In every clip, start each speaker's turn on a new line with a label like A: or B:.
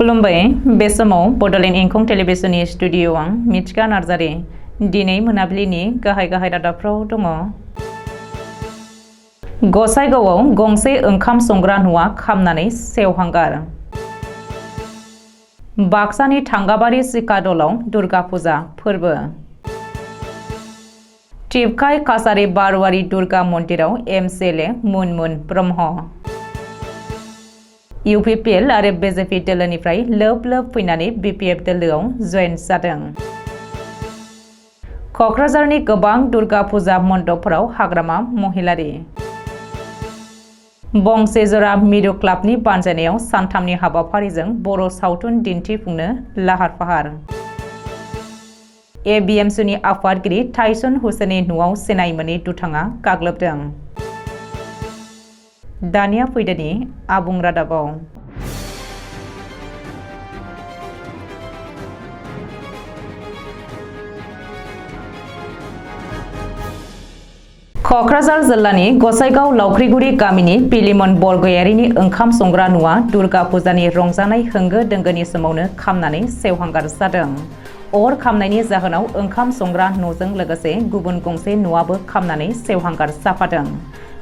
A: खुलुमबाय बे समाव बड'लेण्ड इंखं टेलिभिजननि स्टुडिअ आं मिथिका नार्जारि दिनै मोनाबिलिनि गाहाय रादाबफ्राव दङ। गसाइगावआव गंसे ओंखाम संग्रा न'आ खामनानै सेवहांगार। बाक्सानि थांगाबारि सिकादलाव दुर्गा फुजा फोरबो। टिपकाय काछारी बारवारि दुर्गा मन्दिराव एमसिएलए मुनमुन ब्रह्म। इउपिपिएल आरो बिजेपि दोलोनिफ्राय लोब फैनानै बिपिएफ दोलोआव जयेन जादों। क'क्राझारनि गोबां दुर्गा फुजा मन्दपफोराव हाग्रामा महिलारि। बंसेजरा मिरु क्लाबनि बानजायनायाव सानथामनि हाबाफारिजों बर' सावथुन दिन्थिफुंनो लाहार फाहार। एबिएमसुनि आफादगिरि टाइसन हुसेननि न'आव सिनाय मोनै दुथाङा गाग्लोबदों। दानिया फैदोनि आबुं रादाबाव। क'क्राझार जिल्लानि गसाइगाव लावख्रिगुरि गामिनि पिलिमन बरगयारिनि ओंखाम संग्रा न'आ दुर्गा फुजानि रंजानाय होंगो दोंगोनि समावनो खामनानै सेवहांगार जादों। अर खामनायनि जाहोनाव ओंखाम संग्रा न'जों लोगोसे गुबुन गंसे न'आबो खामनानै सेवहांगार जाफादों।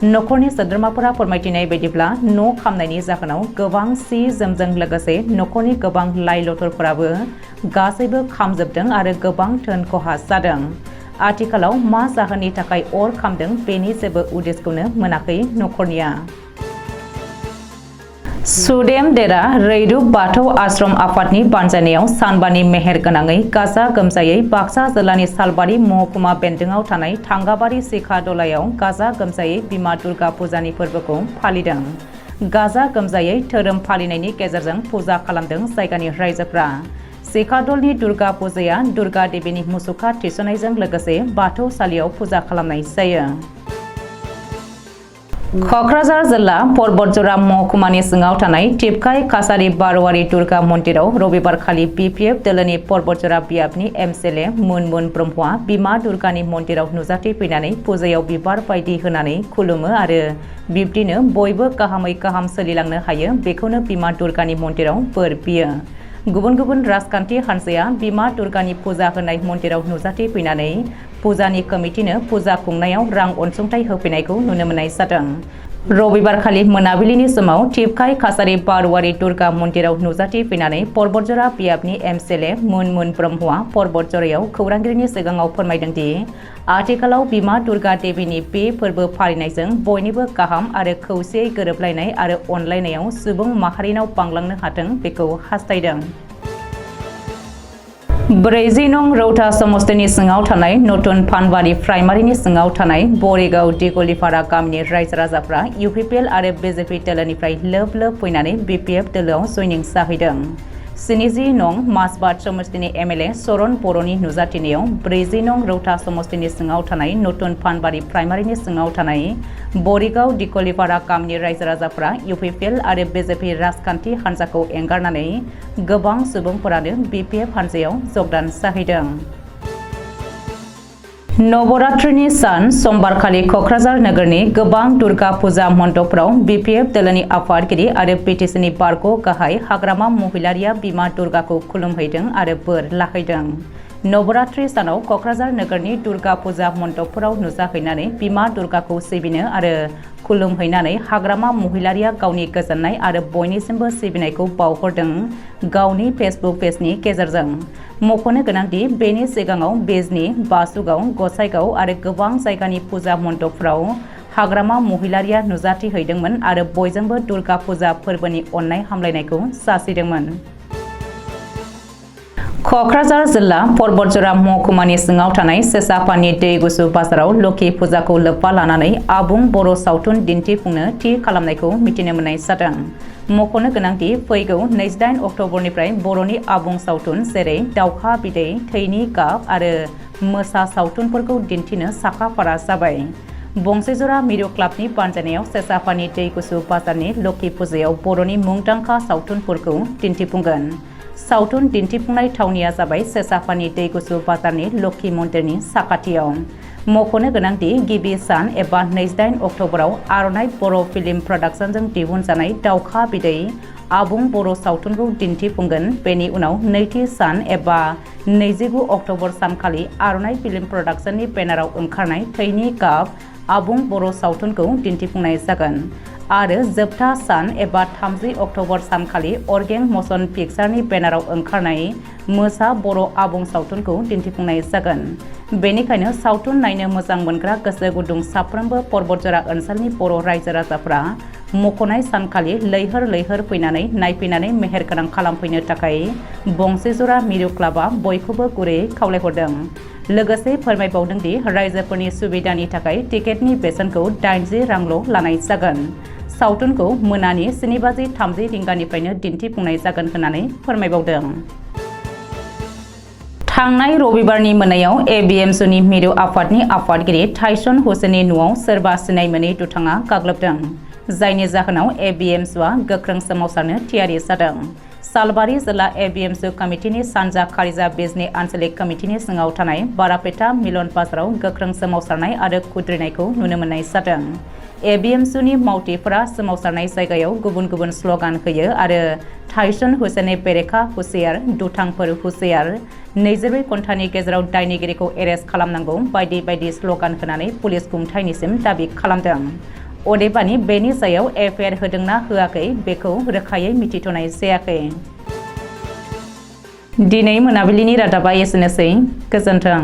A: न'खरनि सोद्रोमाफोरा फोरमायथिनाय बायदिब्ला न' खामनायनि जाहोनाव गोबां सि जोमजों लोगोसे न'खरनि गोबां लाइ लथरफोराबो गासैबो खामजोबदों आरो गोबां धोन खहा जादों। आथिखालाव मा जाहोननि थाखाय अर खामदों बेनि जेबो उदिसखौनो मोनाखै न'खरनिया। सुदेम देरा रैरुब बाथौ आश्रम आफादनि बानजायनायाव सानबानि मेहेर गोनाङै गाजा गोमजायै बाक्सा जिल्लानि सालबारि महकुमा बेन्दोङाव थानाय थांगाबारि सिकादलायाव गाजा गोमजायै बिमा दुर्गा फुजानि फोरबोखौ फालिदों। गाजा गोमजायै धोरोम फालिनायनि गेजेरजों फुजा खालामदों जायगानि रायजोफ्रा। सिकादलनि दुर्गा फुजाया दुर्गा देवीनि मुसुखा थिसननायजों लोगोसे बाथौसालियाव फुजा खालामनाय जायो। क'क्राझार जिल्ला परबतजरा महकुमानि सिङाव थानाय टिपकाय काछारी बारवारि दुर्गा मन्दिराव रबिबारखालि बिपिएफ दोलोनि परबतजरा बियाबनि एमसिएलए मुनमुन ब्रह्मआ बिमा दुर्गानि मन्दिराव नुजाथिफैनानै फुजायाव बिबार बायदि होनानै खुलुमो आरो बिब्दिनो बयबो गाहामै गाहाम सोलिलांनो हायो बेखौनो बिमा दुर्गानि मन्दिराव बोर बियो। गुबुन राजखान्थि हान्जाया बिमा दुर्गानि फुजा होनाय मन्दिराव नुजाथिफैनानै फुजानि कमिटिनो फुजा खुंनायाव रां अनसुंथाइ होफैनायखौ नुनो मोननाय जादों। रबिबारखालि मोनाबिलिनि समाव टिपकाय काछारी बारवारि दुर्गा मन्दिराव नुजाथिफैनानै परबतजरा बियाबनि एमसिएलए मुनमुन ब्रह्मआ परबतजरायाव खौरांगिरिनि सिगाङाव फोरमायदों दि आथिखालाव बिमा दुर्गा देवीनि बे फोरबो फालिनायजों बयनिबो गाहाम आरो खौसेयै गोरोबलायनाय आरो अनलायनायाव सुबुं माहारिनाव बांलांनो हाथों बेखौ हास्थायदों। 40 नं रौता समस्तिनि सिङाव थानाय नतुन पानबारि प्राइमारिनि सिङाव थानाय बरिगाव दिगलिपारा गामिनि रायजो राजाफ्रा इउपिपिएल आरो बिजेपि दोलोनिफ्राय लोब फैनानै बिपिएफ दोलोआव जयनिं जाहैदों। 70 नं माजबाट समस्तिनि एमएलए चरण बर'नि नुजाथिनायाव 40 नं रौता समस्तिनि सिङाव थानाय नतुन पानबारि प्राइमारिनि सिङाव थानाय बरिगाव दिगलिपारा गामिनि रायजो राजाफ्रा इउपिपिएल आरो बिजेपि राजखान्थि हान्जाखौ एंगारनानै गोबां सुबुंफोरानो बिपिएफ हान्जायाव जगदान जाहैदों। नवरात्रिनि सान समबारखालि क'क्राझार नोगोरनि गोबां दुर्गा फुजा मन्दपफोराव बिपिएफ दोलोनि आफादगिरि आरो बिटिसिनि बारग' गाहाय हाग्रामा महिलारिया बिमा दुर्गाखौ खुलुमहैदों आरो बोर लाहैदों। नवरात्रि सानाव क'क्राझार नोगोरनि दुर्गा फुजा मन्दपफोराव नुजाहैनानै बिमा दुर्गाखौ सिबिनो आरो खुलुमहैनानै हाग्रामा महिलारिया गावनि गोजोननाय आरो बयनिसिमबो सिबिनायखौ बावहरदों गावनि फेसबुक पेजनि गेजेरजों। मख'नो गोनांदि बेनि सिगाङाव बिजनी, बासुगाव, गसाइगाव आरो गोबां जायगानि फुजा मन्दपफोराव हाग्रामा महिलारिया नुजाथिहैदोंमोन आरो बयजोंबो दुर्गा फुजा फोरबोनि अननाय हामलायनायखौ जासिदोंमोन। क'क्राझार जिल्ला परबतजरा महकुमानि सिङाव थानाय सेसापानि दै गुसु बाजाराव लोखि फुजाखौ लोब्बा लानानै आबुं बर' सावथुन दिन्थिफुंनो थि खालामनायखौ मिथिनो मोननाय जादों। मख'नो गोनांदि फैगौ 28 अक्ट'बरनिफ्राय बर'नि आबुं सावथुन जेरै दावखा बिदै, थैनि गाब आरो मोसा सावथुनफोरखौ दिन्थिनो साखाफारा जाबाय। बंसेजरा मिरु क्लाबनि बानजायनायाव सेसापानि दै गुसु बाजारनि लोखि फुजायाव बर'नि मुंदांखा सावथुनफोरखौ दिन्थिफुंगोन। सावथुन दिन्थिफुंनाय थावनिया जाबाय सेसापानि दै गुसु बाजारनि लोखि मन्दिरनि साखाथियाव। मख'नो गोनांदि गिबि सान एबा 28 अक्ट'बराव आर'नाइ बर' फिल्म प्रडाक्शनजों दिहुनजानाय दावखा बिदै आबुं बर' सावथुनखौ दिन्थिफुंगोन। बेनि उनाव नैथि सान एबा 29 अक्ट'बर सानखालि आर'नाइ फिल्म प्रडाक्शननि बेनाराव ओंखारनाय थैनि गाब आबुं बर' सावथुनखौ दिन्थिफुंनाय जागोन आरो जोबथा सान एबा 30 अक्ट'बर सानखालि अर्गें मशन पिक्चारनि बेनाराव ओंखारनाय मोसा बर' आबुं सावथुनखौ दिन्थिफुंनाय जागोन। बेनिखायनो सावथुन नायनो मोजां मोनग्रा गोसो गुदुं साफ्रोमबो पर्बतजरा ओनसोलनि बर' रायजो राजाफ्रा मख'नाय सानखालि लैहोर लैहोर फैनानै नायफैनानै मेहेरगोनां खालामफैनो थाखाय बंसिजरा मिरु क्लाबा बयखौबो गुरै खावलायहरदों। लोगोसे फोरमायबावदों दि रायजोफोरनि सुबिदानि थाखाय टिकेटनि बेसेनखौ 80 रांल' लानाय जागोन। सावथुनखौ मोनानि 7:30 रिंगानिफ्रायनो दिन्थिफुंनाय जागोन होननानै फोरमायबावदों। थांनाय रबिबारनि मोनायाव एबिएमसुनि मिरु आफादनि आफादगिरि टाइसन हुसेननि न'आव सोरबा सिनाय मोनै दुथाङा गाग्लोबदों, जायनि जाहोनाव एबिएमसुआ गोख्रों सोमावसारनो थियारि जादों। सालबारि जिल्ला एबिएमसु कमिटिनि सानजा खारिजा बिजनि आन्सलिक कमिटिनि सिङाव थानाय बारापेटा मिलन बाजाराव गोख्रों सोमावसारनाय आरो खुद्रिनायखौ नुनो मोननाय जादों। एबिएमसुनि मावथिफोरा सोमावसारनाय जायगायाव गुबुन गुबुन स्ल'गान होयो आरो टाइसन हुसेननि बेरेखा हुसियार, दुथांफोर हुसियार, 24 घन्टानि गेजेराव दायनिगिरिखौ एरेस्ट खालामनांगौ बायदि बायदि स्ल'गान होनानै पुलिस खुंथायनिसिम दाबि खालामदों। अदेबानि बेनि सायाव एफआइआर होदोंना होआखै बेखौ रोखायै मिथिथ'नाय जायाखै। दिनै मोनाबिलिनि रादाबा एसेनोसै। गोजोन्थों।